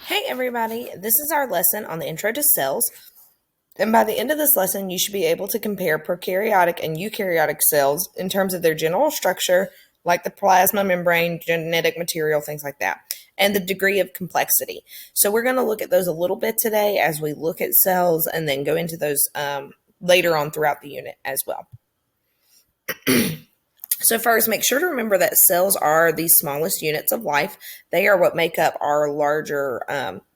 Hey everybody, this is our lesson on the intro to cells. And by the end of this lesson, you should be able to compare prokaryotic and eukaryotic cells in terms of their general structure, like the plasma membrane, genetic material, things like that, and the degree of complexity. So we're going to look at those a little bit today as we look at cells and then go into those later on throughout the unit as well. So first, make sure to remember that cells are the smallest units of life. They are what make up our larger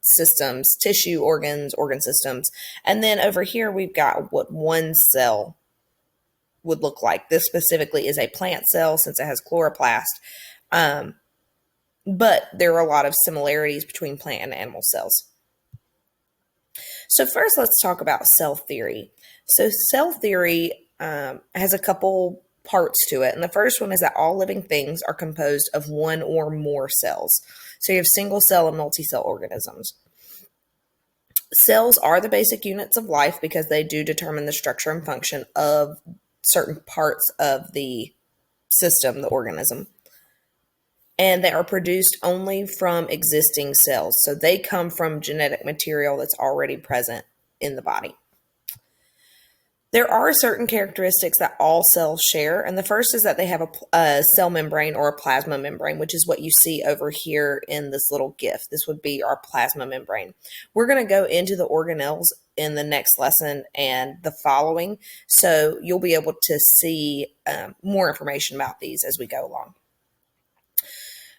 systems, tissue, organs, organ systems. And then over here, we've got what one cell would look like. This specifically is a plant cell since it has chloroplast. But there are a lot of similarities between plant and animal cells. So first, let's talk about cell theory. So cell theory has a couple parts to it. And the first one is that all living things are composed of one or more cells. So you have single cell and multi-cell organisms. Cells are the basic units of life because they do determine the structure and function of certain parts of the system, the organism. And they are produced only from existing cells. So they come from genetic material that's already present in the body. There are certain characteristics that all cells share, and the first is that they have a cell membrane or a plasma membrane, which is what you see over here in this little GIF. This would be our plasma membrane. We're going to go into the organelles in the next lesson and the following, so you'll be able to see more information about these as we go along.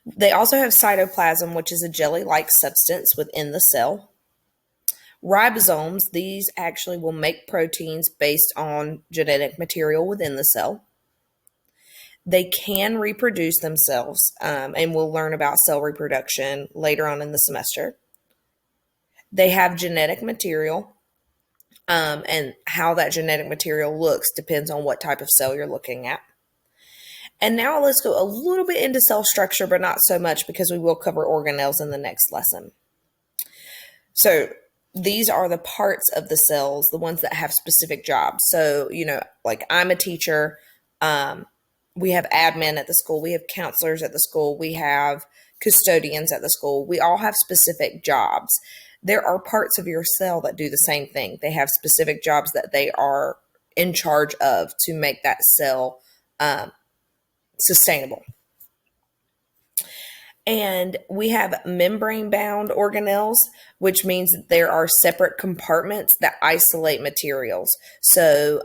They also have cytoplasm, which is a jelly-like substance within the cell. Ribosomes, these actually will make proteins based on genetic material within the cell. They can reproduce themselves, and we'll learn about cell reproduction later on in the semester. They have genetic material, and how that genetic material looks depends on what type of cell you're looking at. And now let's go a little bit into cell structure, but not so much because we will cover organelles in the next lesson. So these are the parts of the cells, the ones that have specific jobs. So, like I'm a teacher. We have admin at the school. We have counselors at the school. We have custodians at the school. We all have specific jobs. There are parts of your cell that do the same thing. They have specific jobs that they are in charge of to make that cell sustainable. And we have membrane-bound organelles, which means that there are separate compartments that isolate materials. So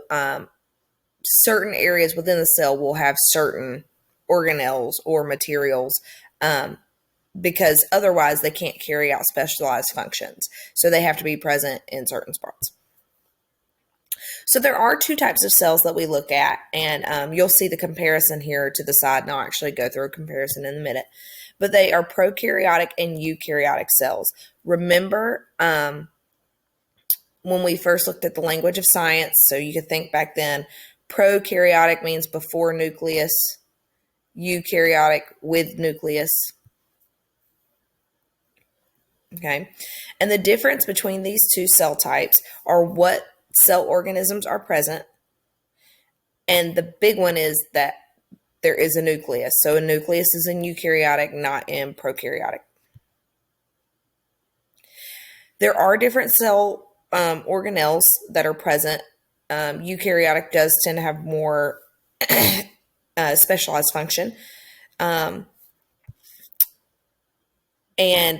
certain areas within the cell will have certain organelles or materials because otherwise they can't carry out specialized functions. So they have to be present in certain spots. So there are two types of cells that we look at, and you'll see the comparison here to the side, and I'll actually go through a comparison in a minute. But they are prokaryotic and eukaryotic cells. Remember when we first looked at the language of science, so you could think back then, prokaryotic means before nucleus, eukaryotic with nucleus. Okay, and the difference between these two cell types are what cell organisms are present, and the big one is that there is a nucleus. So a nucleus is in eukaryotic, not in prokaryotic. There are different cell organelles that are present. Eukaryotic does tend to have more specialized function. And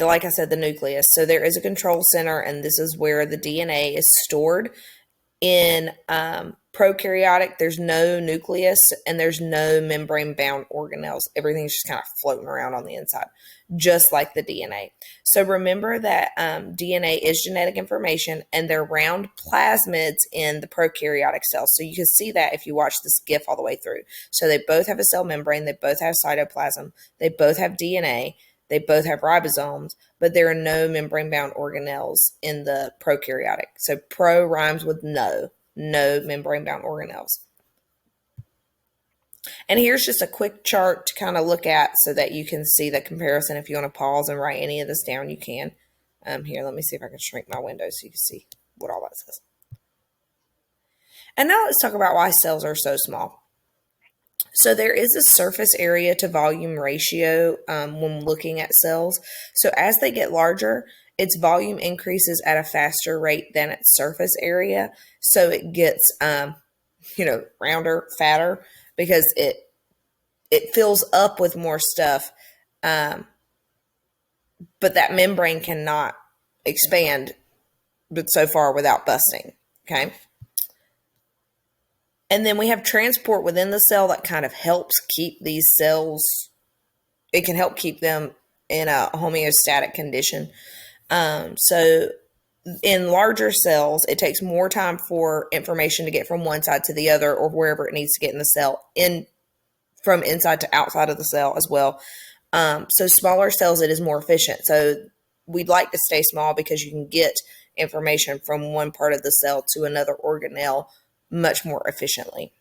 like I said, the nucleus. So there is a control center, and this is where the DNA is stored. In prokaryotic, there's no nucleus and there's no membrane-bound organelles. Everything's just kind of floating around on the inside, just like the DNA. So remember that DNA is genetic information, and they're round plasmids in the prokaryotic cells. So you can see that if you watch this GIF all the way through. So they both have a cell membrane, they both have cytoplasm, they both have DNA, they both have ribosomes, but there are no membrane-bound organelles in the prokaryotic. So pro rhymes with no membrane-bound organelles. And here's just a quick chart to kind of look at so that you can see the comparison. If you want to pause and write any of this down, you can. Here, let me see if I can shrink my window so you can see what all that says. And now let's talk about why cells are so small. So there is a surface area to volume ratio when looking at cells. So as they get larger, its volume increases at a faster rate than its surface area. So it gets, rounder, fatter, because it fills up with more stuff. Um, but that membrane cannot expand but so far without busting. Okay. And then we have transport within the cell that kind of helps keep these cells, it can help keep them in a homeostatic condition. So in larger cells, it takes more time for information to get from one side to the other, or wherever it needs to get in the cell, from inside to outside of the cell as well. So smaller cells, it is more efficient. So we'd like to stay small because you can get information from one part of the cell to another organelle much more efficiently.